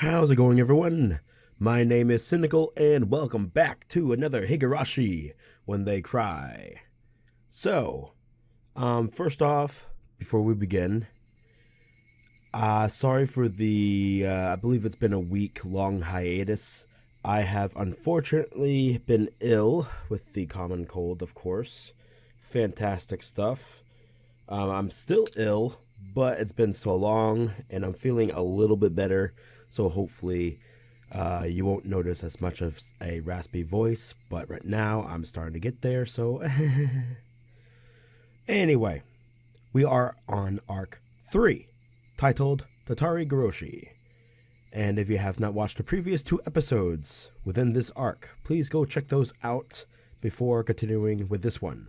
How's it going, everyone? My name is Sinikle, and welcome back to another Higurashi When They Cry. So, first off, before we begin, sorry for the, I believe it's been a week-long hiatus. I have unfortunately been ill with the common cold, of course. Fantastic stuff. I'm still ill, but it's been so long, and I'm feeling a little bit better. So hopefully you won't notice as much of a raspy voice, but right now I'm starting to get there, so anyway, we are on Arc 3, titled Tatarigoroshi. And if you have not watched the previous 2 episodes within this arc, please go check those out before continuing with this one.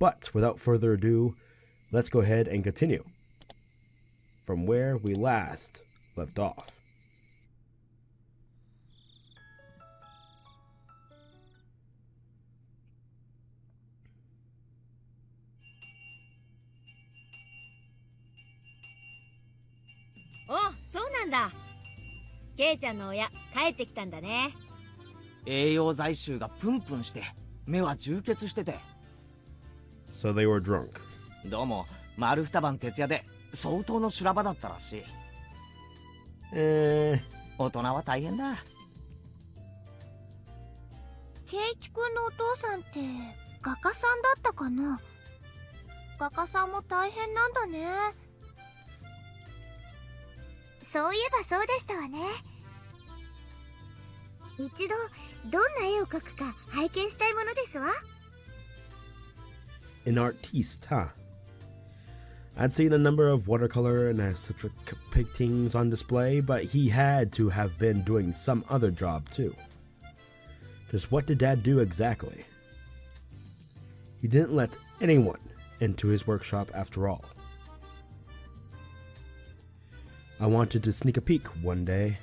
But without further ado, let's go ahead and continue from where we last left off. Oh, そうなんだ。ケイちゃんの親帰ってきたんだね。栄養剤臭がプンプンして目は充血してて。So they were drunk. どうも丸二晩徹夜で相当の修羅場だったらしい。大人は大変だ。ケイチ君のお父さんって画家さんだったかな。画家さんも大変なんだね。そういえばそうでしたわね。一度どんな絵を描くか拝見したいものですわ。An artiste, huh? I'd seen a number of watercolor and aesthetic paintings on display, but he had to have been doing some other job too. Just what did Dad do exactly? He didn't let anyone into his workshop after all. I wanted to sneak a peek one day.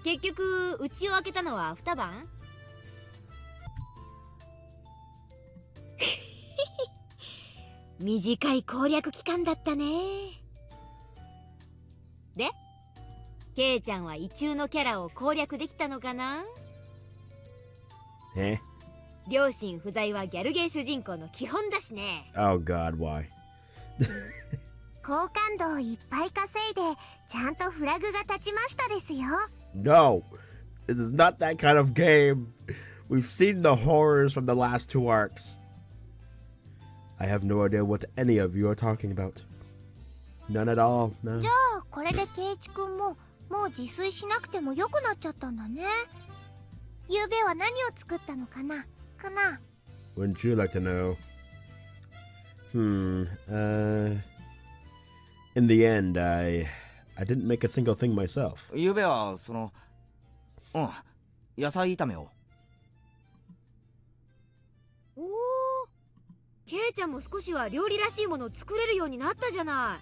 結局家を開けたのは二晩？短い攻略期間だったね。で、ケイちゃんは異中のキャラを攻略できたのかな？両親不在はギャルゲー主人公の基本だしね。Oh God, why? 好感度をいっぱい稼いでちゃんとフラグが立ちましたですよ。No, this is not that kind of game. We've seen the horrors from the last 2 arcs. I have no idea what any of you are talking about. None at all. No. じゃあこれでケイチ君ももう自炊しなくてもよくなっちゃったんだね。ゆうべは何を作ったのかなWouldn't you like to know? In the end, I didn't make a single thing myself. ゆうべは野菜炒めを。おお、ケイちゃんも少しは料理らしいものを作れるようになったじゃな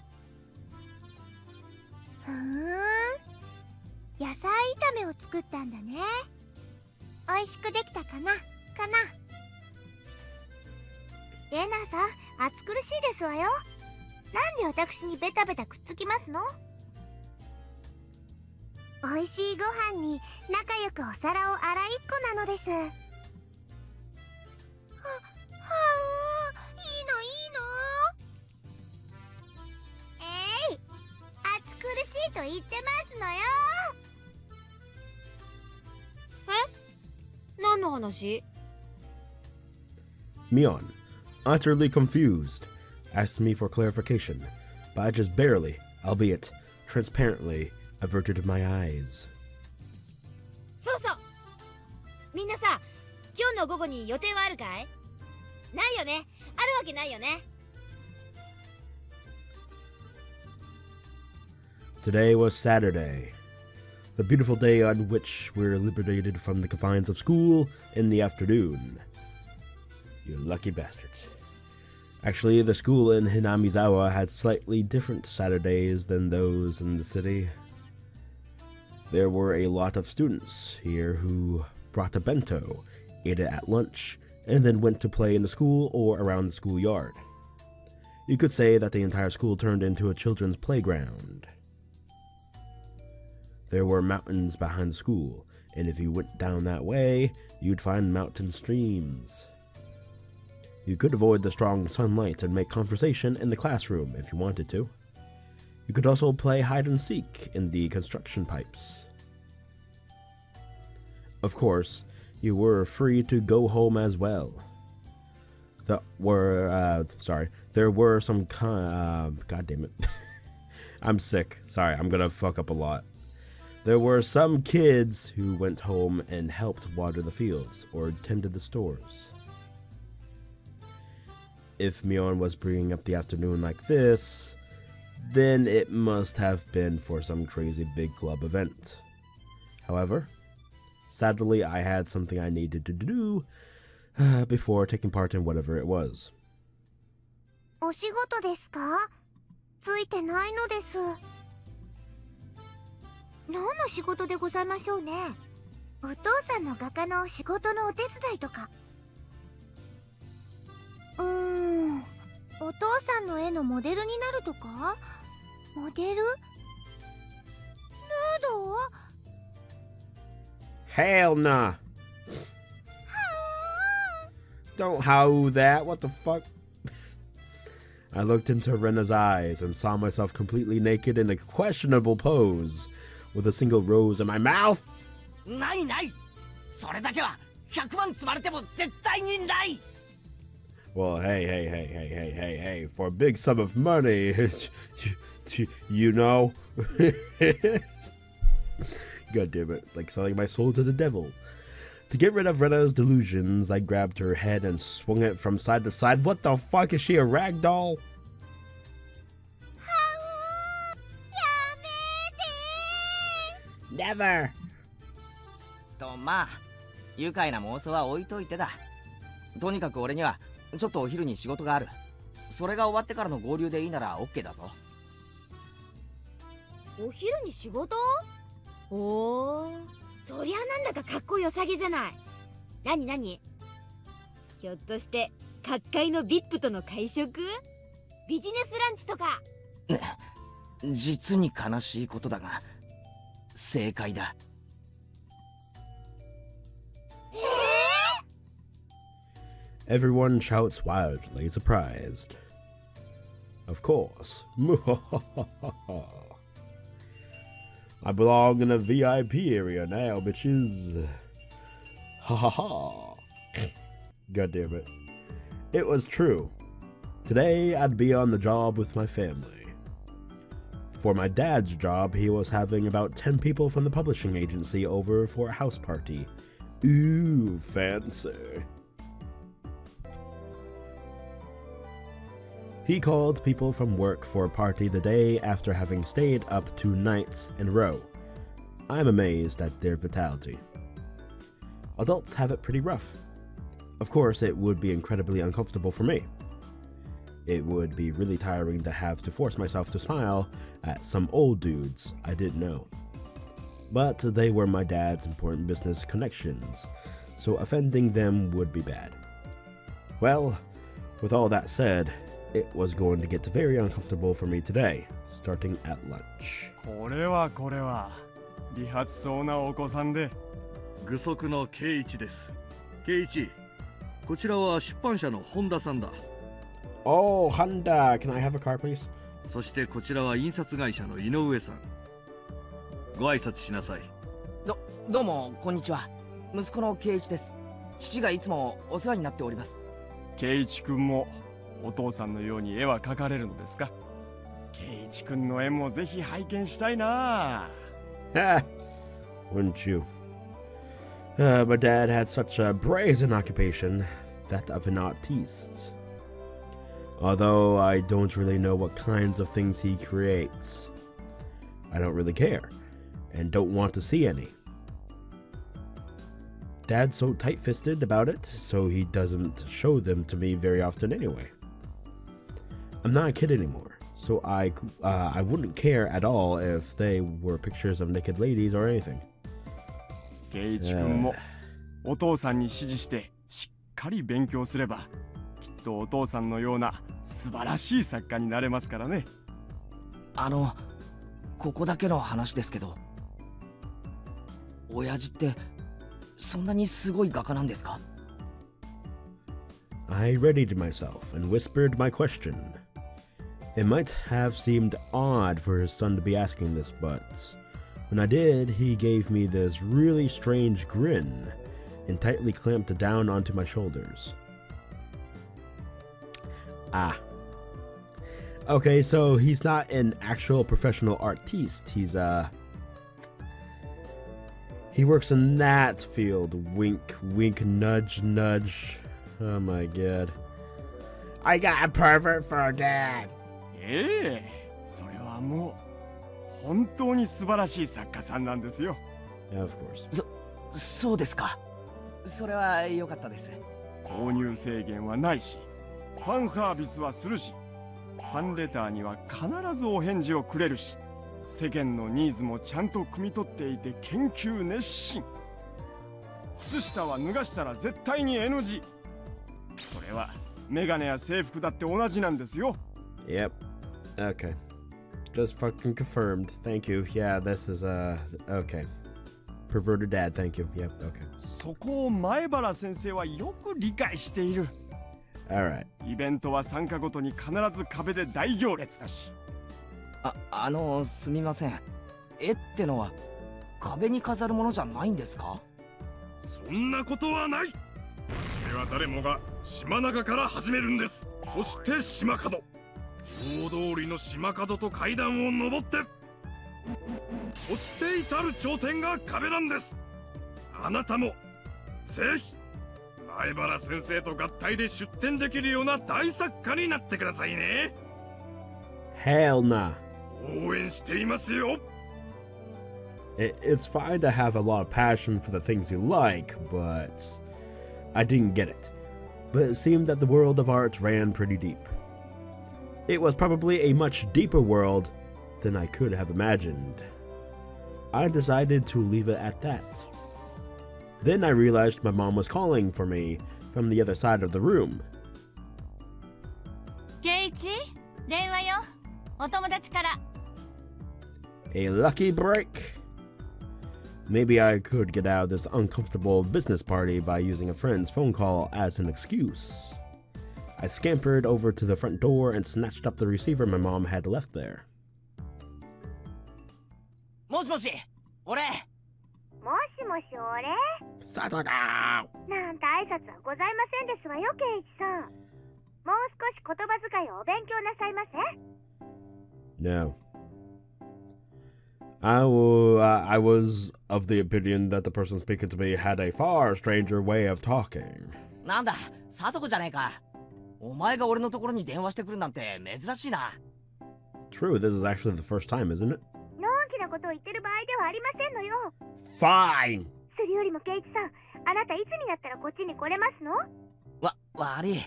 い。野菜炒めを作ったんだね。美味しくできたかなレナさん、暑苦しいですわよ。なんで私にベタベタくっつきますの？美味しいご飯に仲良くお皿を洗いっこなのです。いいの。暑苦しいと言ってますのよ。何の話？ Mion, utterly confused, asked me for clarification, but I just barely, albeit transparently, averted my eyes. そうそう。みんなさ、今日の午後に予定はあるかい？ないよね。あるわけないよね。Today was Saturday, the beautiful day on which we're liberated from the confines of school in the afternoon. You lucky bastards. Actually, the school in Hinamizawa had slightly different Saturdays than those in the city. There were a lot of students here who brought a bento, ate it at lunch, and then went to play in the school or around the schoolyard. You could say that the entire school turned into a children's playground. There were mountains behind the school, and if you went down that way, you'd find mountain streams. You could avoid the strong sunlight and make conversation in the classroom if you wanted to. You could also play hide and seek in the construction pipes. Of course, you were free to go home as well. There were some God damn it. I'm sick. Sorry, I'm gonna fuck up a lot. There were some kids who went home and helped water the fields or tended the stores. If Mion was bringing up the afternoon like this, then it must have been for some crazy big club event. However, sadly, I had something I needed to do before taking part in whatever it was. お仕事ですか？ついてないのです。何の仕事でございましょうね。お父さんの画家の仕事のお手伝いとか。お父さんの絵のモデルになるとか？モデル？ヌード？ Hell nah. Don't howl that. What the fuck? I looked into Rena's eyes and saw myself completely naked in a questionable pose, with a single rose in my mouth. ないない。それだけは100万積まれても絶対にない。 Well, hey, for a big sum of money, you know. God damn it, like selling my soul to the devil. To get rid of Rena's delusions, I grabbed her head and swung it from side to side. What the fuck, is she a rag doll? Never! とまあ、愉快な妄想は置いといてだ。とにかく俺にはちょっとお昼に仕事がある。それが終わってからの合流でいいなら OK だぞ。お昼に仕事？おー、そりゃなんだかかっこよさげじゃない。何何？ひょっとして各界の VIP との会食？ビジネスランチとか？実に悲しいことだが正解だ。Everyone shouts wildly, surprised. Of course. I belong in a VIP area now, bitches. Ha ha ha. God damn it. It was true. Today I'd be on the job with my family. For my dad's job, he was having about 10 people from the publishing agency over for a house party. Ooh, fancy. He called people from work for a party the day after having stayed up 2 nights in a row. I'm amazed at their vitality. Adults have it pretty rough. Of course, it would be incredibly uncomfortable for me. It would be really tiring to have to force myself to smile at some old dudes I didn't know. But they were my dad's important business connections, so offending them would be bad. Well, with all that said, it was going to get very uncomfortable for me today, starting at lunch. これは利発そうなお子さんで。具足の圭一です。圭一、こちらは出版社の本田さんだ。Oh, Honda, can I have a car, please? そしてこちらは印刷会社の井上さん。ご挨拶しなさい。どうもこんにちは。息子の圭一です。父がいつもお世話になっております。圭一くんもお父さんのように絵は描かれるのですか？圭一くんの絵もぜひ拝見したいな。Ha! Wouldn't you? My dad had such a brazen occupation, that of an artiste. Although I don't really know what kinds of things he creates. I don't really care, and don't want to see any. Dad's so tight-fisted about it, so he doesn't show them to me very often anyway. I'm not a kid anymore, so I wouldn't care at all if they were pictures of naked ladies or anything. 圭一くんもお父さんに指示してしっかり勉強すれば、きっとお父さんのような素晴らしい作家になれますからね。ここだけの話ですけど、親父ってそんなにすごい画家なんですか？ I readied myself and whispered my question. It might have seemed odd for his son to be asking this, but when I did, he gave me this really strange grin and tightly clamped down onto my shoulders. Ah. Okay, so he's not an actual professional artiste. He works in that field. Wink, wink, nudge, nudge. Oh my god. I got a pervert for a dad. ええ、それはもう本当に素晴らしい作家さんなんですよ。Of course. そうですか。それは良かったです。購入制限はないし、ファンサービスはするし、ファンレターには必ずお返事をくれるし、世間のニーズもちゃんと汲み取っていて研究熱心。靴下は脱がしたら絶対に NG。それはメガネや制服だって同じなんですよ。Yep. Okay. Just fucking confirmed. Thank you. Yeah, this is, okay. Perverted dad, thank you. Yep, okay. そこを前原先生はよく理解している。Alright. イベントは参加ごとに必ず壁で大行列だし。すみません。絵ってのは壁に飾るものじゃないんですか？そんなことはない。それは誰もが島中から始めるんです。そして島角、大通りの島角と階段を登って、そして至る頂点が壁なんです。あなたもぜひ前原先生と合体で出展できるような大作家になってくださいね。 Hell nah. 応援していますよ。It's fine to have a lot of passion for the things you like, but I didn't get it. But it seemed that the world of art ran pretty deep. It was probably a much deeper world than I could have imagined. I decided to leave it at that. Then I realized my mom was calling for me from the other side of the room. ケイチ、電話よ。お友達から。A lucky break. Maybe I could get out of this uncomfortable business party by using a friend's phone call as an excuse. I scampered over to the front door and snatched up the receiver my mom had left there. もしもし、俺。もしもし俺？サトだー。なんて挨拶はございませんですわよ、ケイチさん。もう少し言葉遣いをお勉強なさいませ。No. I was of the opinion that the person speaking to me had a far stranger way of talking. なんだ、サトコじゃねえか。お前が俺のところに電話してくるなんて珍しいな。True, this is actually the first time, isn't it? のんきなことを言ってる場合ではありませんのよ。Fine! それよりもケイチさん、あなたいつになったらこっちに来れますの？悪い。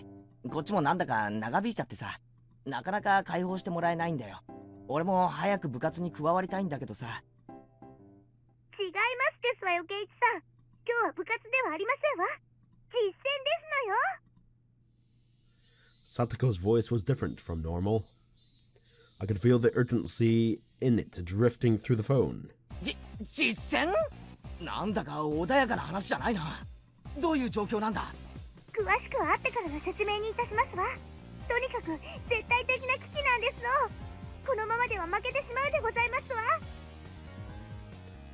こっちもなんだか長引いちゃってさ。なかなか解放してもらえないんだよ。俺も早く部活に加わりたいんだけどさ。違いますですわよ、ケイチさん。今日は部活ではありませんわ。実践ですのよ。Satoko's voice was different from normal. I could feel the urgency in it drifting through the phone. 実践？なんだか穏やかな話じゃないな。どういう状況なんだ？詳しくは会ってからの説明にいたしますわ。とにかく絶対的な危機なんですの。このままでは負けてしまうでございますわ。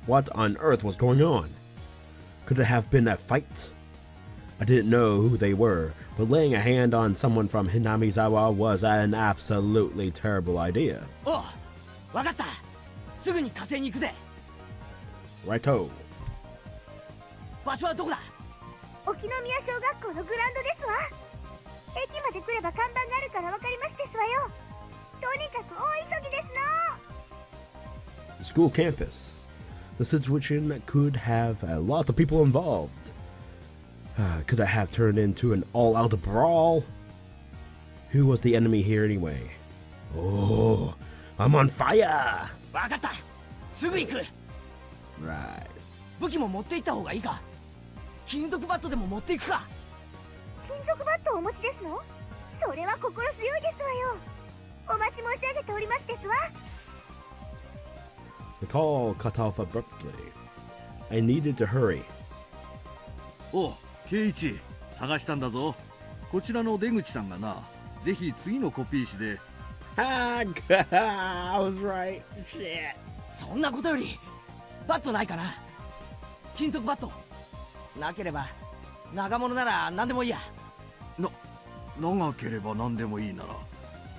What on earth was going on? Could it have been a fight? I didn't know who they were, but laying a hand on someone from Hinamizawa was an absolutely terrible idea. おう、わかった。すぐに火星に行くぜ。Righto. 場所はどこだ？沖宮小学校のグラウンドですわ。駅まで来れば看板があるからわかりますですわよ。とにかく大急ぎですの。 The school campus. The situation could have a lot of people involved. Could it have turned into an all-out brawl? Who was the enemy here anyway? Oh, I'm on fire! わかった。すぐ行く。Right. 武器も持って行った方がいいか？金属バットでも持っていくか？金属バットをお持ちですの？それは心強いですわよ。お待ち申し上げておりますですわ。 The call cut off abruptly. I needed to hurry. おう、ケイイチ、探したんだぞ。こちらの出口さんがな、ぜひ次のコピー紙で。I was right. Shit. そんなことよりバットないかな。金属バットなければ長物なら何でもいいや。長ければ何でもいいなら、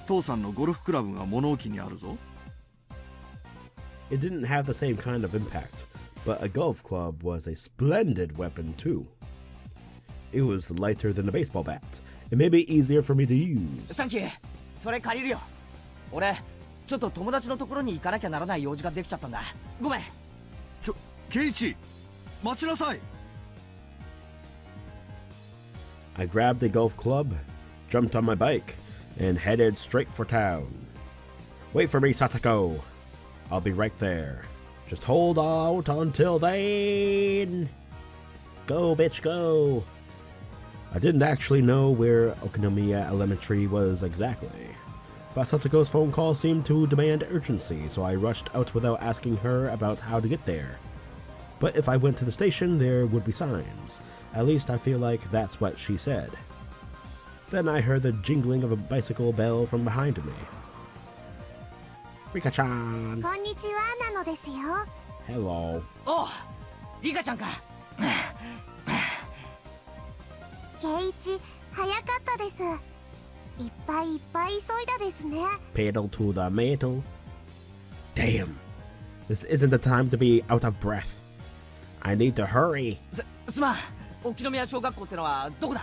父さんのゴルフクラブが物置にあるぞ。It didn't have the same kind of impact, but a golf club was a splendid weapon too. It was lighter than a baseball bat. It may be easier for me to use. サンキュー。それ借りるよ。俺ちょっと友達のところに行かなきゃならない用事ができちゃったんだ。ごめん。ケイイチ、待ちなさい。I grabbed a golf club, jumped on my bike, and headed straight for town. Wait for me, Satoko. I'll be right there. Just hold out until then. Go, bitch, go. I didn't actually know where Okinomiya Elementary was exactly, but Satoko's phone call seemed to demand urgency, so I rushed out without asking her about how to get there. But if I went to the station, there would be signs. At least I feel like that's what she said. Then I heard the jingling of a bicycle bell from behind me. Rika-chan! こんにちはなのですよ。 Hello. おう、リカちゃんか。ケイイチ、早かったです。いっぱいいっぱい急いだですね。 Pedal to the metal. Damn. This isn't the time to be out of breath. I need to hurry. すまん。沖宮小学校ってのはどこだ？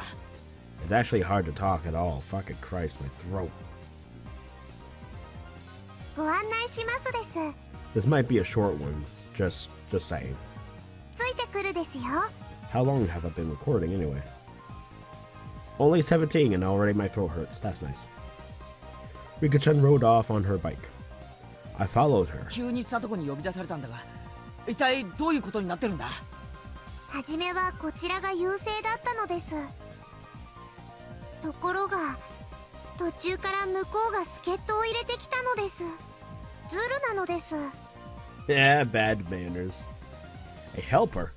It's actually hard to talk at all. Fucking Christ, my throat. ご案内しますです。 This might be a short one. Just saying. ついてくるですよ。 How long have I been recording anyway? Only 17 and already my throat hurts. That's nice. Rika-chan rode off on her bike. I followed her. 急にサトコに呼び出されたんだが、一体どういうことになってるんだ？はじめはこちらが優勢だったのです。ところが途中から向こうが助っ人を入れてきたのです。ズルなのです。 Yeah, bad manners. A helper?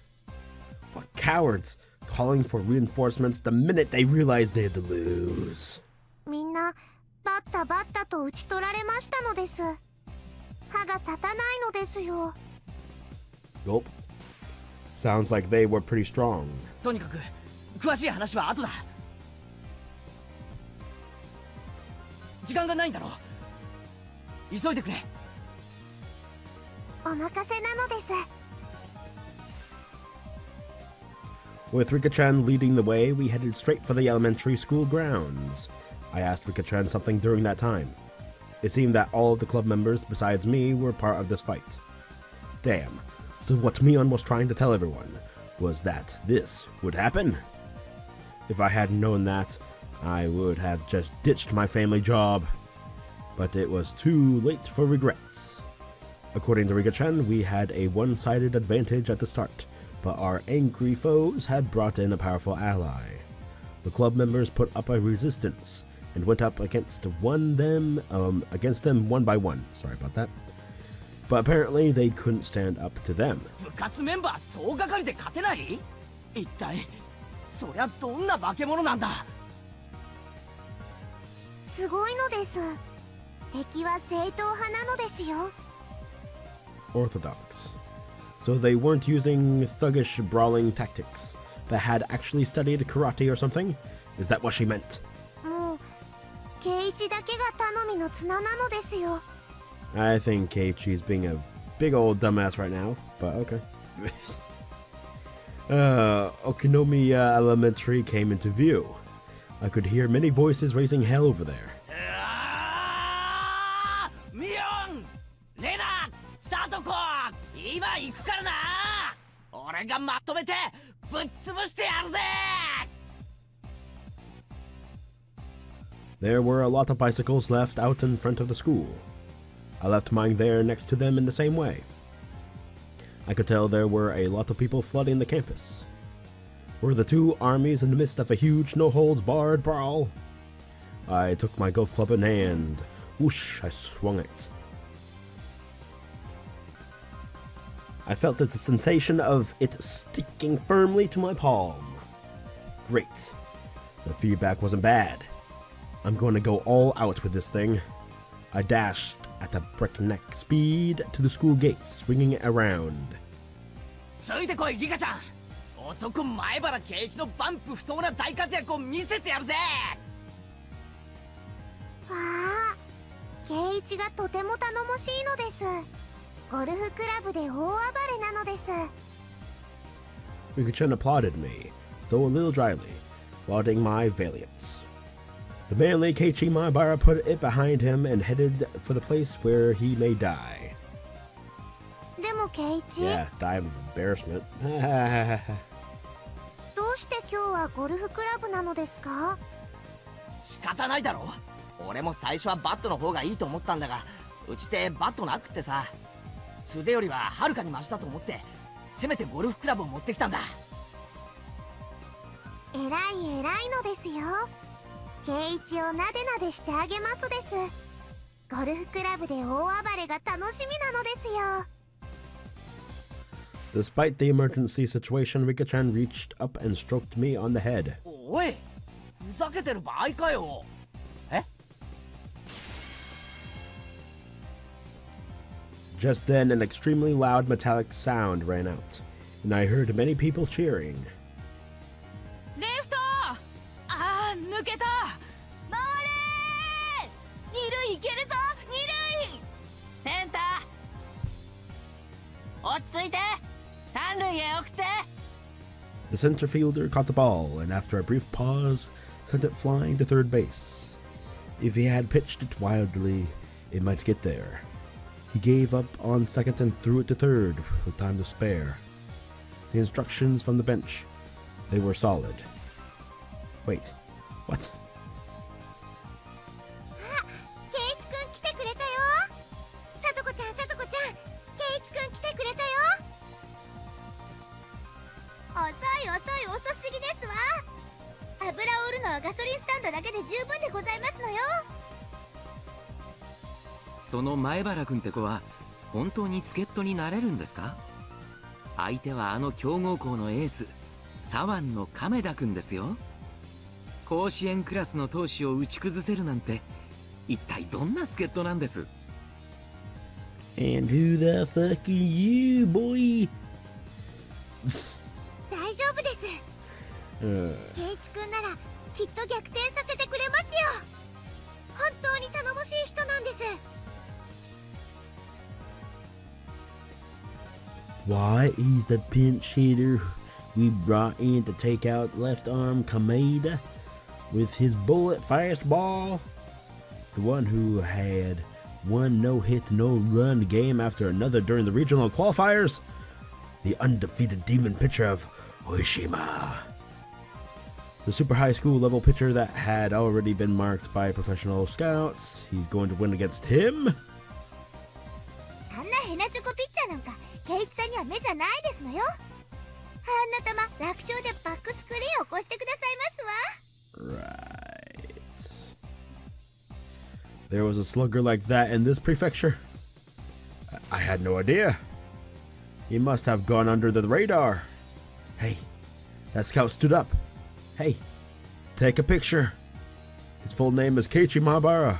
What cowards, calling for reinforcements the minute they realized they had to lose. みんなバッタバッタと打ち取られましたのです。歯が立たないのですよ。 Gulp. Sounds like they were pretty strong. とにかく詳しい話は後だ。時間がないんだろう。急いでくれ。お任せなのです。 With Rika-chan leading the way, we headed straight for the elementary school grounds. I asked Rika-chan something during that time. It seemed that all of the club members besides me were part of this fight. Damn. So what Mion was trying to tell everyone was that this would happen. If I had known that, I would have just ditched my family job. But it was too late for regrets. According to Rika-chan, we had a one-sided advantage at the start, but our angry foes had brought in a powerful ally. The club members put up a resistance and went up against them one by one. Sorry about that. But apparently they couldn't stand up to them. 部活メンバー総がかりで勝てない？一体そりゃどんな化け物なんだ？すごいのです。敵は正統派なのですよ。 Orthodox. So they weren't using thuggish brawling tactics, but had actually studied karate or something? Is that what she meant? もうケイイチだけが頼みの綱なのですよ。 I think Keiichi's being a big old dumbass right now, but okay. Okinomiya Elementary came into view. I could hear many voices raising hell over there. ミオン、レナ、サトコ、今行くからな。俺がまとめてぶっ潰してやるぜ。 There were a lot of bicycles left out in front of the school. I left mine there next to them in the same way. I could tell there were a lot of people flooding the campus. Were the two armies in the midst of a huge no-holds-barred brawl? I took my golf club in hand. Whoosh, I swung it. I felt the sensation of it sticking firmly to my palm. Great. The feedback wasn't bad. I'm going to go all out with this thing. I dashed at a breakneck speed to the school gates, swinging it around. ついてこいリカちゃん。男前原圭一のバンプ不当な大活躍を見せてやるぜ。わあ、圭一がとても頼もしいのです。ゴルフクラブで大暴れなのです。Rika-chan applauded me, though a little dryly, lauding my valiance. The manly Keiichi Maebara put it behind him and headed for the place where he may die. でも圭一、 Yeah, die of embarrassment. どうして今日はゴルフクラブなのですか？仕方ないだろ。俺も最初はバットの方がいいと思ったんだが、うちってバットなくってさ、素手よりははるかにマシだと思って、せめてゴルフクラブを持ってきたんだ。偉いのですよ。圭一をなでなでしてあげますです。ゴルフクラブで大暴れが楽しみなのですよ。Despite the emergency situation, Rika-chan reached up and stroked me on the head. おい、ふざけてる場合かよ。え？ Just then, an extremely loud metallic sound ran out, and I heard many people cheering. レフト、あー抜けた、回れ、二塁行けるぞ、二塁。センター、落ち着いて、三塁へ送って。 The center fielder caught the ball, and after a brief pause, sent it flying to third base. If he had pitched it wildly, it might get there. He gave up on second and threw it to third with time to spare. The instructions from the bench, they were solid. Wait, what? あ、圭一くん来てくれたよ。さとこちゃん、圭一くん来てくれたよ。遅すぎですわ。油を売るのはガソリンスタンドだけで十分でございますのよ。その前原君って子は本当に助っ人になれるんですか？相手はあの強豪校のエース左腕の亀田君ですよ。甲子園クラスの投手を打ち崩せるなんて一体どんな助っ人なんです？ And who the fuck are you, boy? 大丈夫です。圭一くんならきっと逆転させてくれますよ。本当に頼もしい人なんです。Why, he's the pinch hitter we brought in to take out left arm Kameda with his bullet fastball. The one who had one no-hit, no-run game after another during the regional qualifiers. The undefeated demon pitcher of Oyashiro-sama. The super high school level pitcher that had already been marked by professional scouts. He's going to win against him. あんなヘナチョコピッチャーなんか圭一さんには目じゃないですのよ。あんな球楽勝でバックスクリーンを越してくださいますわ。 Right. There was a slugger like that in this prefecture. I had no idea. He must have gone under the radar. Hey, that scout stood up. Hey, take a picture. His full name is Keiichi Maebara.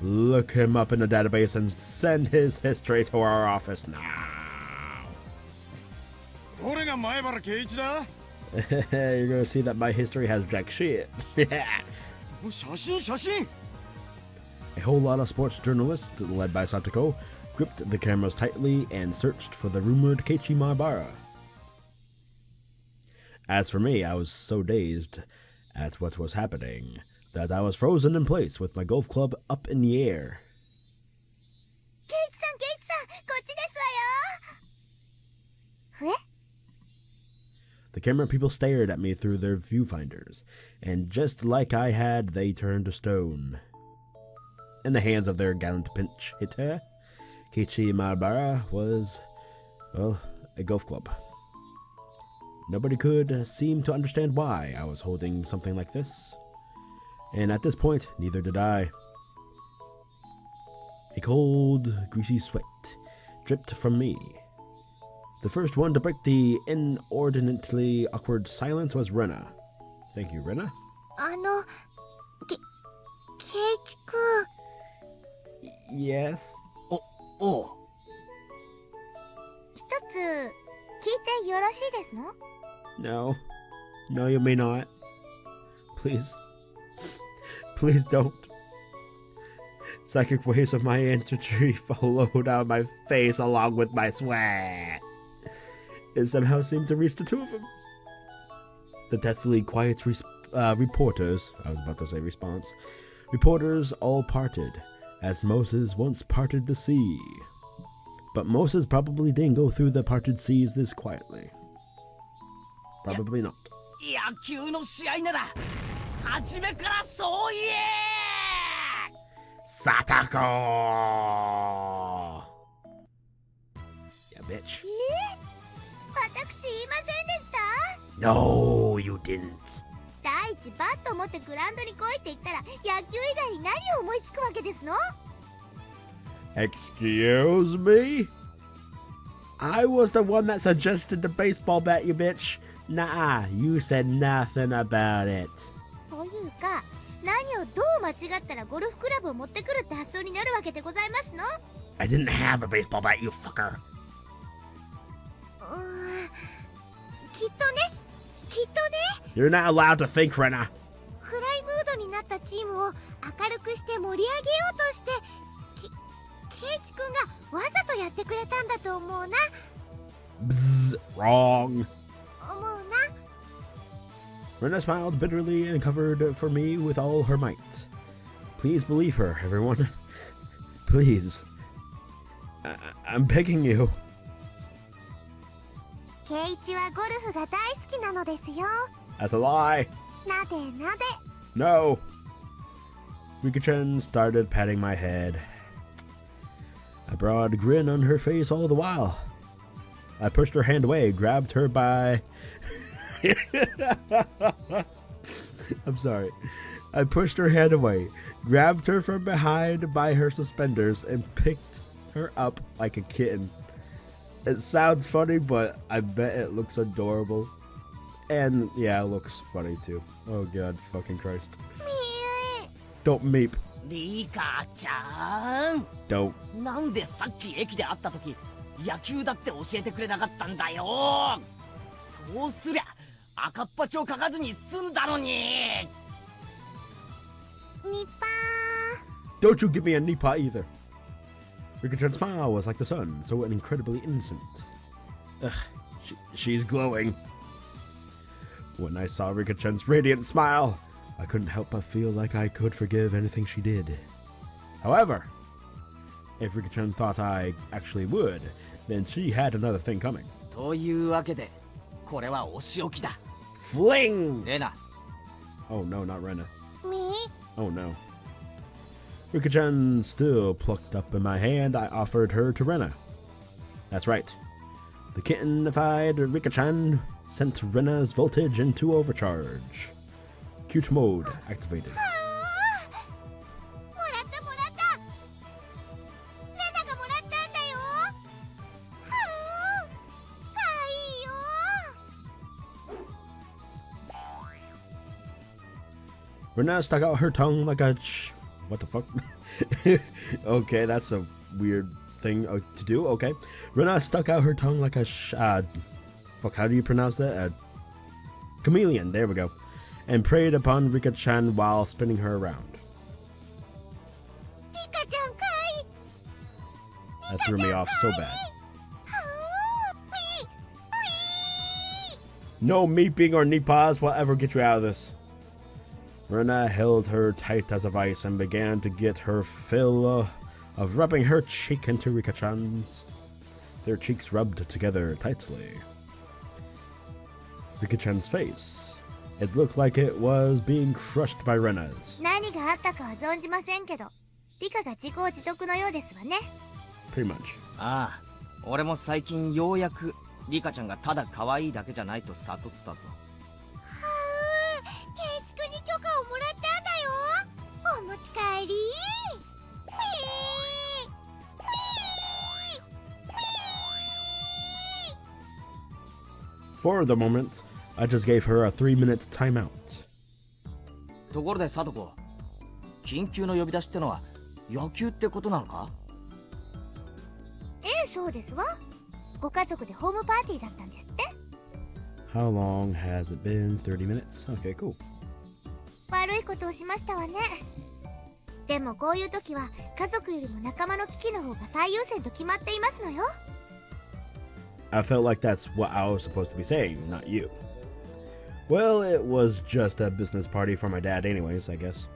Look him up in the database and send his history to our office now. 俺が前原圭一だ。 You're gonna see that my history has jack shit. 写真。 A whole lot of sports journalists, led by Satoko, gripped the cameras tightly and searched for the rumored Keiichi Maebara. As for me, I was so dazed at what was happening that I was frozen in place with my golf club up in the air. 圭一さん、こっちですわよ。え？ The camera people stared at me through their viewfinders, and just like I had, they turned to stone. In the hands of their gallant pinch hitter, Keiichi Maebara was, well, a golf club. Nobody could seem to understand why I was holding something like this, and at this point, neither did I. A cold, greasy sweat dripped from me. The first one to break the inordinately awkward silence was Rena. Thank you, Rena. ケイチくん。 Yes. おう。一つ聞いてよろしいですの？ No. No, you may not. Please. Please don't. Psychic waves of my entity follow down my face along with my sweat. It somehow seemed to reach the two of them. The deathly quiet reporters, I was about to say response, reporters all parted, as Moses once parted the sea. But Moses probably didn't go through the parted seas this quietly. Probably not. 野球の試合なら初めからそう言え。 Satoko! Yeah, bitch. 私言いませんでした？ No, you didn't. 第一バット持ってグラウンドに来いって言ったら野球以外に何を思いつくわけですの？ Excuse me? I was the one that suggested the baseball bat, you bitch. Nah, you said nothing about it. というか、何をどう間違ったらゴルフクラブを持ってくるって発想になるわけでございますの？ I didn't have a baseball bat, you fucker. きっとね。 You're not allowed to think, Rena. 暗いムードになったチームを明るくして盛り上げようとしてケイチ君がわざとやってくれたんだと思うな。 Bzz, wrong. 思うな。 Rena smiled bitterly and covered for me with all her might. Please believe her, everyone. Please. I'm begging you. ケイチはゴルフが大好きなのですよ。 That's a lie. なでなで。 No. Rika-chan started patting my head. A broad grin on her face all the while. I pushed her hand away, grabbed her by... I'm sorry. I pushed her hand away, grabbed her from behind by her suspenders, and picked her up like a kitten. It sounds funny, but I bet it looks adorable. And yeah, it looks funny too. Oh god, fucking Christ. Don't meep. リカちゃん。 Don't. なんでさっき駅で会った時野球だって教えてくれなかったんだよ。そうすりゃ赤っ端を書かずに済んだのに。ニパ Don't you give me a nipa either. Rika-chan's smile was like the sun, so incredibly innocent. Ugh, she's glowing. When I saw Rika-chan's radiant smile, I couldn't help but feel like I could forgive anything she did. However, if Rika-chan thought I actually would, then she had another thing coming. というわけでこれはお仕置きだ。 Fling! レナ。 Oh no, not Rena. ーミ Oh no. Rika-chan still plucked up in my hand. I offered her to Rena. That's right. The kittenified Rika-chan sent Rena's voltage into overcharge. Cute mode activated. もらったもらった。レナがもらったんだよ。かわいいよ。 Rena stuck out her tongue like a what the fuck? Okay, that's a weird thing to do. Okay. Rena stuck out her tongue like a fuck, how do you pronounce that? A chameleon. There we go. And preyed upon Rika-chan while spinning her around. リカちゃんかい。 That threw me off so bad. No meeping or nipas will ever get you out of this. Rena held her tight as a vice and began to get her fill of rubbing her cheek into Rika-chan's. Their cheeks rubbed together tightly. Rika-chan's face. It looked like it was being crushed by Rena's. 何があったかは存じませんけど、リカが自業自得のようですわね。 Pretty much. ああ、俺も最近ようやくリカちゃんがただ可愛いだけじゃないと悟ったぞ。ケイチ君に許可をもらったんだよ。お持ち帰り。For the moment, I just gave her a 3-minute timeout. ところでサトコ、緊急の呼び出しってのは野球ってことなのか？ええ、そうですわ。ご家族でホームパーティーだったんですって。 How long has it been? 30 minutes? Okay, cool. 悪いことをしましたわね。でもこういう時は家族よりも仲間の危機の方が最優先と決まっていますのよ。 I felt like that's what I was supposed to be saying, not you. Well, it was just a business party for my dad anyways, I guess.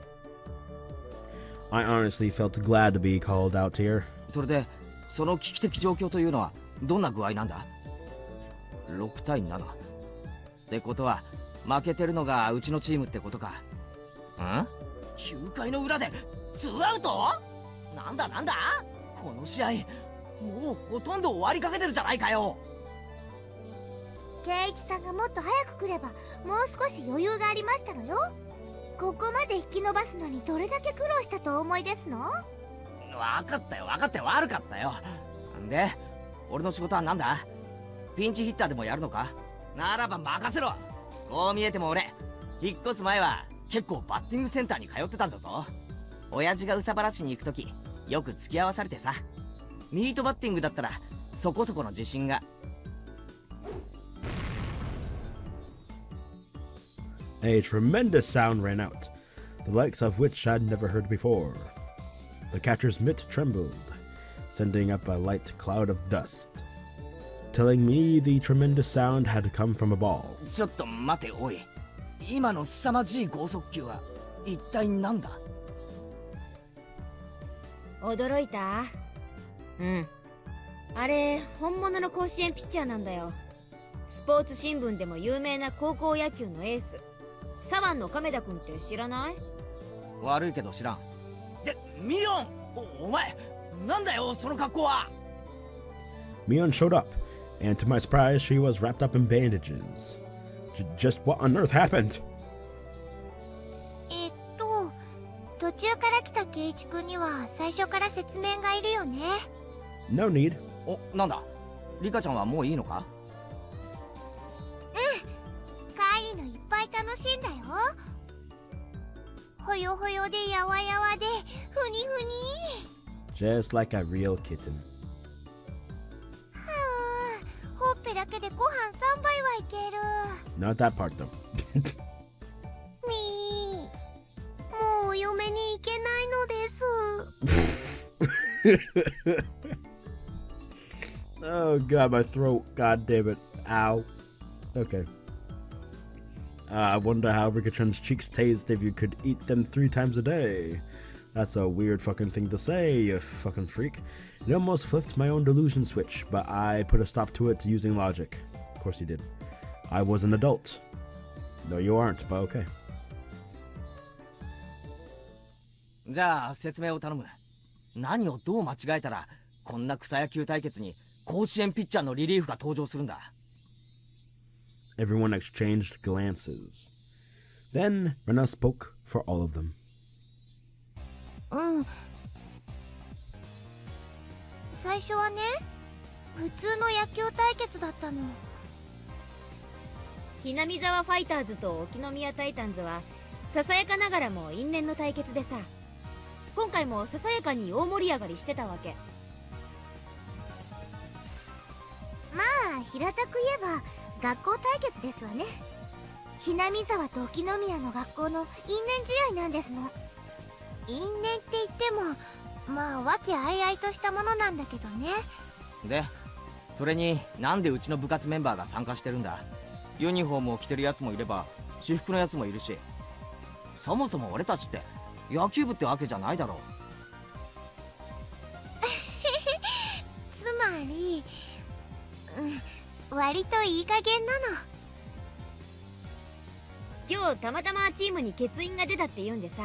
I honestly felt glad to be called out here. それでその危機的状況というのはどんな具合なんだ？6対7ってことは負けてるのがうちのチームってことか。ん？9回の裏で2アウト？なんだなんだこの試合もうほとんど終わりかけてるじゃないかよ。圭一さんがもっと早く来ればもう少し余裕がありましたのよ。ここまで引き伸ばすのにどれだけ苦労したとお思いですの？分かったよ分かったよ、悪かったよ。んで俺の仕事はなんだ？ピンチヒッターでもやるのか？ならば任せろ。こう見えても俺引っ越す前は結構バッティングセンターに通ってたんだぞ。親父が憂さ晴らしに行く時よく付き合わされてさ、ミートバッティングだったらそこそこの自信が。A tremendous sound ran out, the likes of which I'd never heard before. The catcher's mitt trembled, sending up a light cloud of dust, telling me the tremendous sound had come from a ball. ちょっと待ておい、今の凄まじい剛速球は一体なんだ？驚いた？うん。あれ、本物の甲子園ピッチャーなんだよ。スポーツ新聞でも有名な高校野球のエース。左腕の亀田君って知らない？悪いけど知らん。で、ミヨン！お前、なんだよ、その格好は！ Mion showed up, and to my surprise, she was wrapped up in bandages. Just what on earth happened? 途中から来た圭一君には最初から説明がいるよね。 No need. お、なんだ？リカちゃんはもういいのか？可愛いのいっぱい楽しいんだよ。ほよほよでやわやわでふにふに。 Just like a real kitten. ほっぺだけでご飯3杯はいける。 Not that part though. みー、もうお嫁に行けないのです。Oh god, my throat. God damn it. Ow. Okay. I wonder how Rikachan's cheeks taste if you could eat them 3 times a day. That's a weird fucking thing to say, you fucking freak. It almost flipped my own delusion switch, but I put a stop to it using logic. Of course you did. I was an adult. No, you aren't, but okay. じゃあ説明を頼む。何をどう間違えたらこんな草野球対決に甲子園ピッチャーのリリーフが登場するんだ。 Everyone exchanged glances. Then Rena spoke for all of them. 最初はね、普通の野球対決だったの。Hinamizawaファイターズと沖宮タイタンズはささやかながらも因縁の対決でさ、今回もささやかに大盛り上がりしてたわけ。まあ平たく言えば学校対決ですわね。Hinamizawaと沖宮の学校の因縁試合なんですの。因縁って言ってもまあ和気あいあいとしたものなんだけどね。で、それになんでうちの部活メンバーが参加してるんだ？ユニフォームを着てるやつもいれば私服のやつもいるし、そもそも俺たちって野球部ってわけじゃないだろう。つまり、割といい加減なの。今日たまたまチームに欠員が出たって言うんでさ、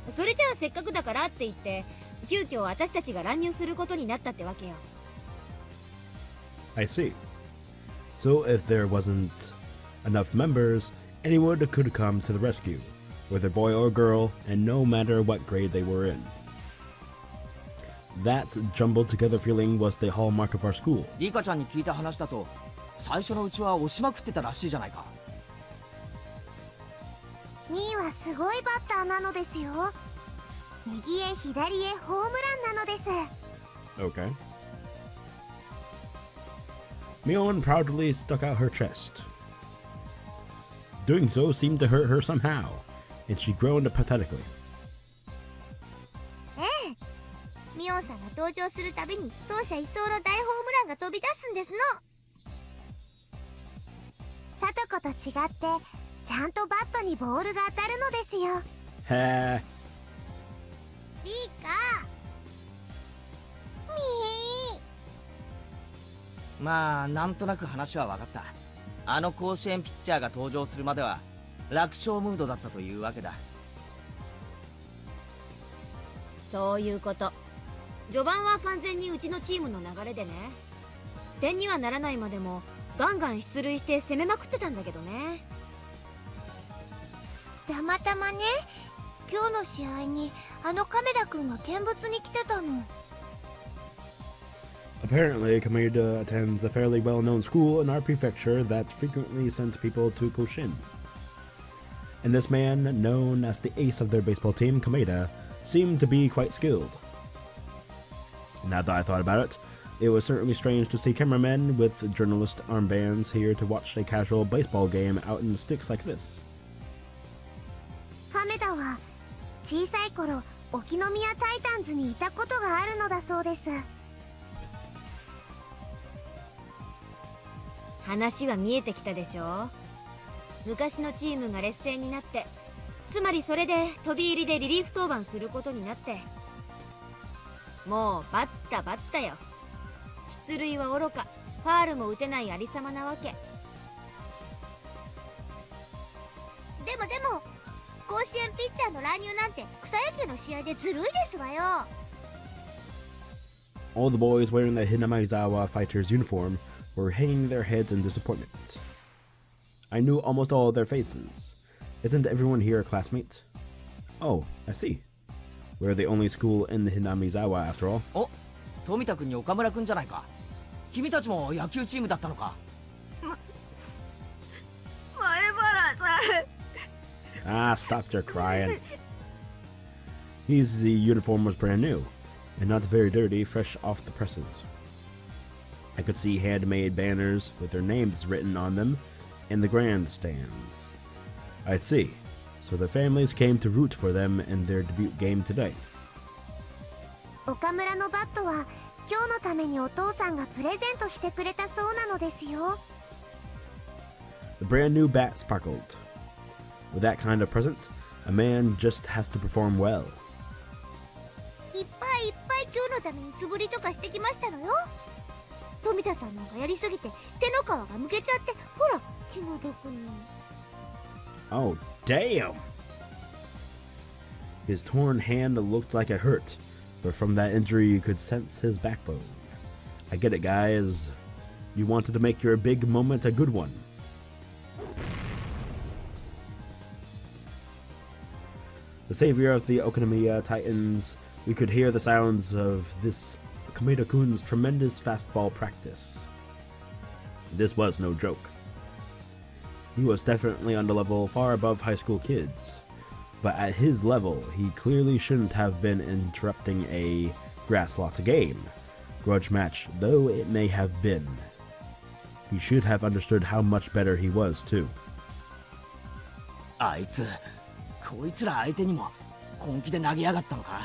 それじゃあせっかくだからって言って急遽私たちが乱入することになったってわけよ。 I see. So if there wasn't enough members, anyone could come to the rescue, whether boy or girl, and no matter what grade they were in. That jumbled together feeling was the hallmark of our school. リカちゃんに聞いた話だと、最初のうちは押しまくってたらしいじゃないか。ミーはすごいバッターなのですよ。右へ左へホームランなのです。 Okay. Mion proudly stuck out her chest. Doing so seemed to hurt her somehow, and she groaned pathetically. ええ、ミオンさんが登場するたびに走者一掃の大ホームランが飛び出すんですの。サトコと違ってちゃんとバットにボールが当たるのですよ。Ha. いいかミー。まあなんとなく話は分かった。あの甲子園ピッチャーが登場するまでは楽勝ムードだったというわけだ。そういうこと。序盤は完全にうちのチームの流れでね、点にはならないまでもガンガン出塁して攻めまくってたんだけどね。たまたまね、今日の試合にあの亀田くんが見物に来てたの。 Apparently, Kameda attends a fairly well-known school in our prefecture that frequently sent people to Koshin. And this man, known as the ace of their baseball team, Kameda, seemed to be quite skilled. Now that I thought about it, it was certainly strange to see cameramen with journalist armbands here to watch a casual baseball game out in the sticks like this. 亀田は小さい頃沖宮タイタンズにいたことがあるのだそうです。話は見えてきたでしょ。昔のチームが劣勢になって、つまりそれで飛び入りでリリーフ登板することになって、もうバッタよ。出塁はおろか、ファールも打てないありさまなわけ。でも甲子園ピッチャーの乱入なんて草野球の試合でずるいですわよ。 All the boys wearing the Hinamizawa fighter's uniform were hanging their heads in disappointment. I knew almost all of their faces. Isn't everyone here a classmate? Oh, I see. We're the only school in the Hinamizawa after all. お、富田君に岡村君じゃないか。君たちも野球チームだったのか。前原さん。 Ah, stop your crying. His uniform was brand new, and not very dirty, fresh off the presses. I could see handmade banners with their names written on them in the grandstands. I see. So the families came to root for them in their debut game today. 岡村のバットは今日のためにお父さんがプレゼントしてくれたそうなのですよ。 The brand new bat sparkled. With that kind of present, a man just has to perform well. いっぱい今日のために素振りとかしてきましたのよ。富田さんなんかやりすぎて手の皮がむけちゃって、ほら気の毒に。 Oh, damn! His torn hand looked like it hurt, but from that injury you could sense his backbone. I get it, guys. You wanted to make your big moment a good one. The savior of the Okonomiya Titans, we could hear the sounds of this Kameda-kun's tremendous fastball practice. This was no joke. He was definitely on the level far above high school kids, but at his level, he clearly shouldn't have been interrupting a grass lot game, grudge match though it may have been. He should have understood how much better he was too. あいつ、こいつら相手にも本気で投げやがったのか。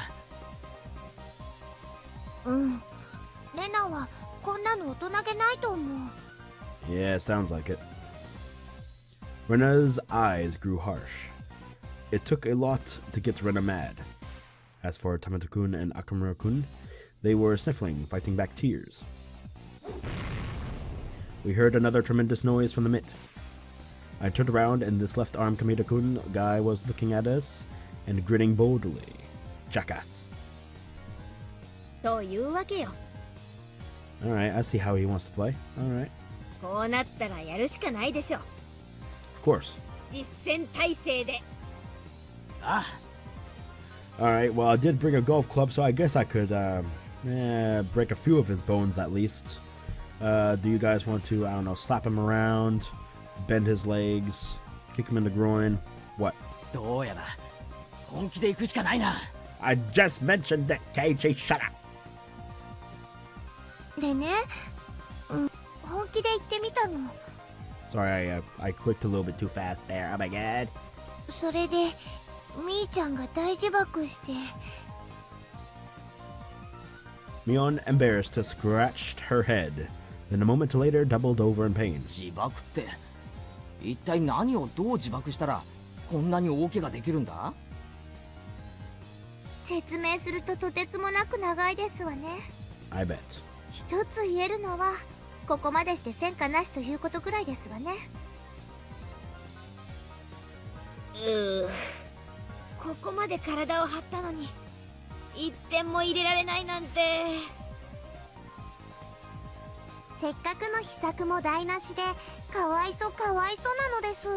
うん。レナはこんなの大人げないと思う。 Yeah, sounds like it. Rena's eyes grew harsh. It took a lot to get Rena mad. As for Tamata-kun and Akamura-kun, they were sniffling, fighting back tears. We heard another tremendous noise from the mitt. I turned around and this left arm Kameda-kun guy was looking at us and grinning boldly. Jackass. というわけよ。 Alright, I see how he wants to play. Alright. こうなったらやるしかないでしょ。 Of course. 実戦態勢で。ああ。 Alright, well I did bring a golf club, so I guess I could break a few of his bones at least. Do you guys want to, I don't know, slap him around, bend his legs, kick him in the groin? What? どうやら本気で行くしかないな。 I just mentioned that, Keiichi, shut up! でね、本気で言ってみたの。 Sorry, I clicked a little bit too fast there. Oh my god. それでみーちゃんが大自爆して。 Mion, embarrassed, scratched her head, then a moment later doubled over in pain. 自爆って一体何をどう自爆したらこんなに大怪我できるんだ？説明するととてつもなく長いですわね。 I bet. 一つ言えるのはここまでして戦果なしということぐらいですわね。ここまで体を張ったのに一点も入れられないなんて。せっかくの秘策も台無しでかわいそうかわいそうなのです。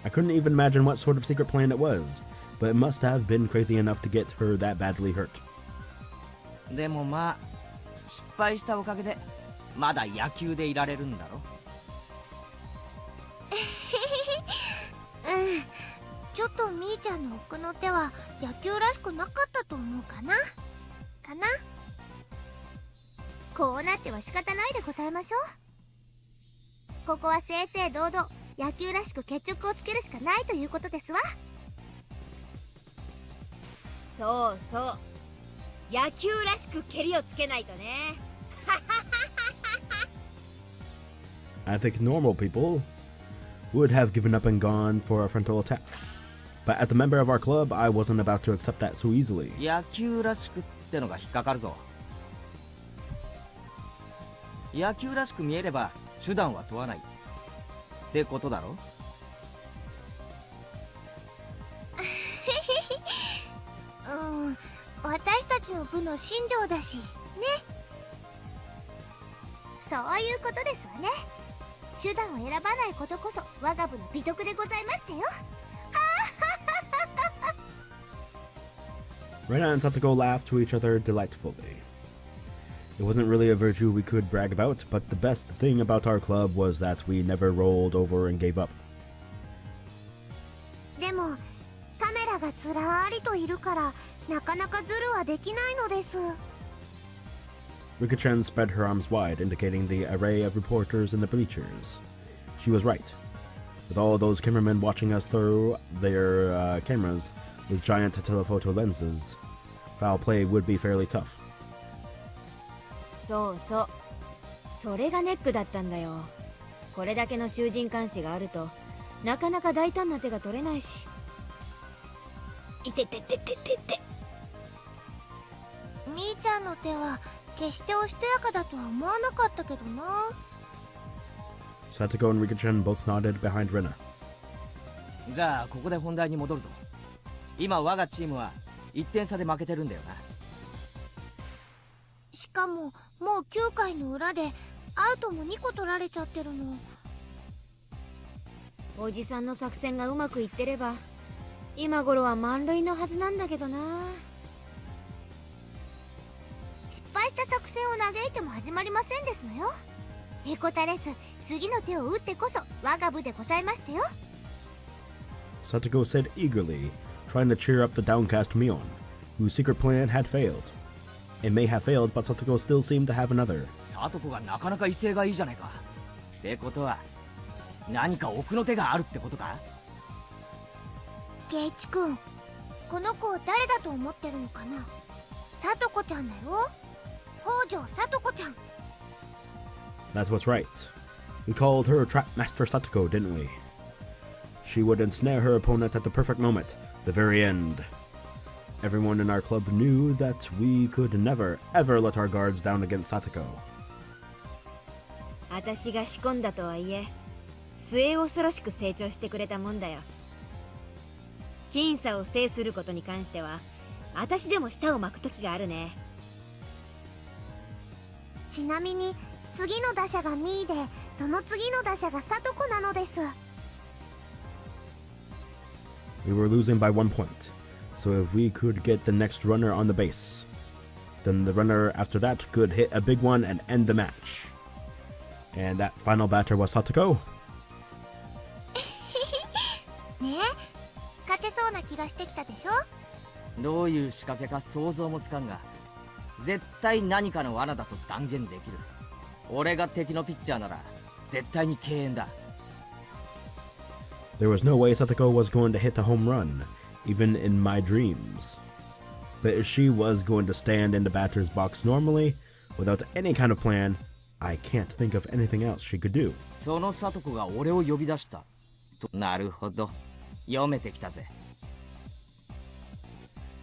I couldn't even imagine what sort of secret plan it was, but it must have been crazy enough to get her that badly hurt. でもまあ失敗したおかげでまだ野球でいられるんだろ。ちょっとみーちゃんの奥の手は野球らしくなかったと思うかな。こうなっては仕方ないでございましょう。ここは正々堂々野球らしく決着をつけるしかないということですわ。そうそう、野球らしく蹴りをつけないとね。I think normal people would have given up and gone for a frontal attack. But as a member of our club, I wasn't about to accept that so easily. 野球らしくってのが引っかかるぞ。野球らしく見えれば手段は問わないってことだろ。私たちの部の信条だしね。そういうことですわね。手段を選ばないことこそ我が部の美徳でございましたよ。Rena and Satoko laughed to each other delightfully. It wasn't really a virtue we could brag about, but the best thing about our club was that we never rolled over and gave up. でもカメラがずらーりといるからなかなかズルはできないのです。 Rika-chan spread her arms wide, indicating the array of reporters in the bleachers. She was right. With all those cameramen watching us through their cameras with giant telephoto lenses, foul play would be fairly tough. そうそう、それがネックだったんだよ。これだけの囚人監視があるとなかなか大胆な手が取れないし。いてててててて。みーちゃんの手は決しておしとやかだとは思わなかったけどな。 Satoko and Rika-chan both nodded behind Rena. じゃあここで本題に戻るぞ。今我がチームは1点差で負けてるんだよな。しかももう9回の裏でアウトも2個取られちゃってるの。おじさんの作戦がうまくいってれば今頃は満塁のはずなんだけどな。失敗した作戦を嘆いても始まりませんですのよ。へこたれず次の手を打ってこそ我が部でございましたよ。 Satoko said eagerly, trying to cheer up the downcast Mion, whose secret plan had failed. It may have failed, but Satoko still seemed to have another. サトコがなかなか威勢がいいじゃないか。ってことは何か奥の手があるってことか。ケイチ君、この子を誰だと思ってるのかな。サトコちゃんだよ。北条サトコちゃん。 That's what's right. We called her Trap Master Satoko, didn't we? She would ensnare her opponent at the perfect moment, the very end. Everyone in our club knew that we could never, ever let our guards down against Satoko. 私が仕込んだとはいえ末恐ろしく成長してくれたもんだよ。僅差を制することに関しては私でも舌を巻く時があるね。ちなみに次の打者がミーでその次の打者がサトコなのです。 We were losing by 1 point, so if we could get the next runner on the base. Then the runner after that could hit a big one and end the match. And that final batter was Satoko. ねえ、勝てそうな気がしてきたでしょ。どういう仕掛けか想像もつかんが、絶対何かの罠だと断言できる。俺が敵のピッチャーなら絶対に敬遠だ。There was no way Satoko was going to hit a home run, even in my dreams. But if she was going to stand in the batter's box normally, without any kind of plan, I can't think of anything else she could do. そのサトコが俺を呼び出した。なるほど。読めてきたぜ。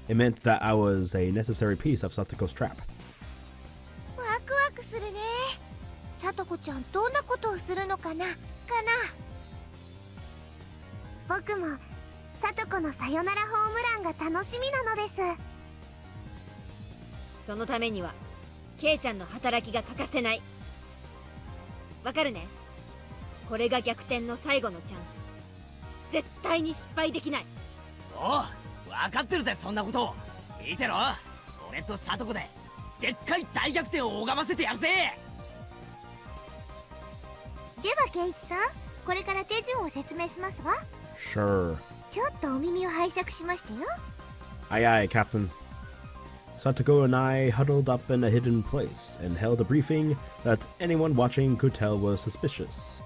It meant that I was a necessary piece of Satoko's trap. ワクワクするね。さとこちゃんどんなことをするのかな。僕もさとこのさよならホームランが楽しみなのです。そのためにはケイちゃんの働きが欠かせない。わかるね。これが逆転の最後のチャンス。絶対に失敗できない。おう、分かってるぜそんなことを。見てろ、俺とサトコででっかい大逆転を拝ませてやるぜ。ではケイチさん、これから手順を説明しますわ。Sure. ちょっとお耳を拝借しましたよ。Aye aye, Captain. Satoko and I huddled up in a hidden place and held a briefing that anyone watching could tell was suspicious.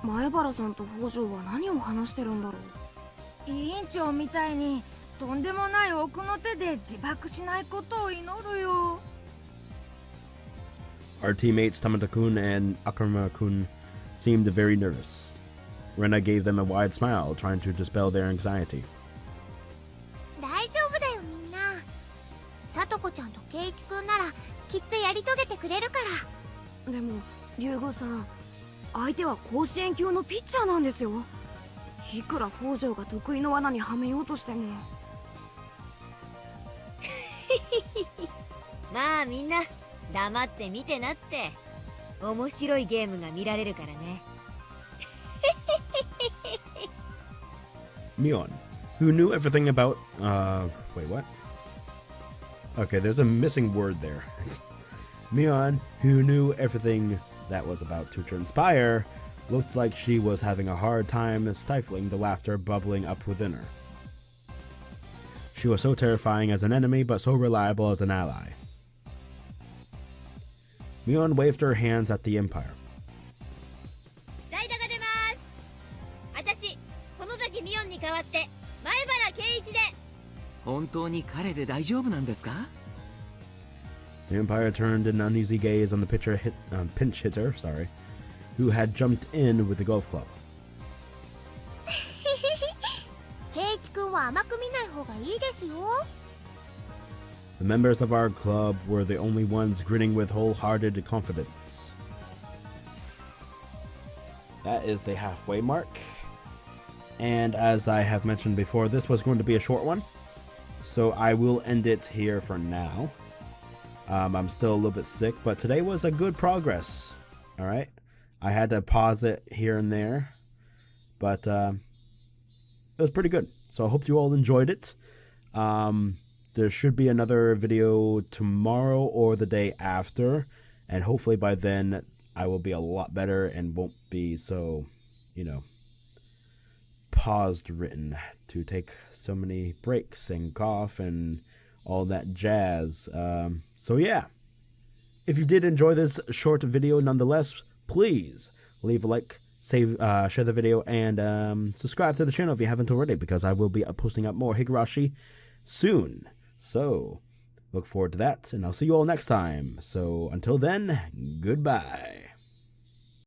前原さんと北条は何を話してるんだろう。委員長みたいにとんでもない奥の手で自爆しないことを祈るよ。Our teammates Tamada-kun and Akama-kun seemed very nervous. Rena gave them a wide smile, trying to dispel their anxiety. 大丈夫だよみんな。さとこちゃんとケイチくんならきっとやり遂げてくれるから。でも龍吾さん、相手は甲子園級のピッチャーなんですよ。いくら北条が得意の罠にはめようとしても。まあみんな黙って見てなって。面白いゲームが見られるからね。Mion, who knew everything about, wait, what? Okay, there's a missing word there. Mion, who knew everything that was about to transpire, looked like she was having a hard time stifling the laughter bubbling up within her. She was so terrifying as an enemy, but so reliable as an ally. Mion waved her hands at the Empire. 代打が出ます。私、園崎ミオンに代わって前原圭一で。本当に彼で大丈夫なんですか？ The Empire turned an uneasy gaze on the pinch hitter, who had jumped in with the golf club. ケイチくんは甘く見ない方がいいですよ。The members of our club were the only ones grinning with wholehearted confidence. That is the halfway mark. And as I have mentioned before, this was going to be a short one, so I will end it here for now. I'm still a little bit sick, but today was a good progress. Alright? I had to pause it here and there, but it was pretty good. So I hope you all enjoyed it. There should be another video tomorrow or the day after, and hopefully by then I will be a lot better and won't be so, paused written to take so many breaks and cough and all that jazz. So yeah, if you did enjoy this short video nonetheless, please leave a like, share the video, and subscribe to the channel if you haven't already, because I will be posting up more Higurashi soon. So look forward to that, and I'll see you all next time. So until then, goodbye.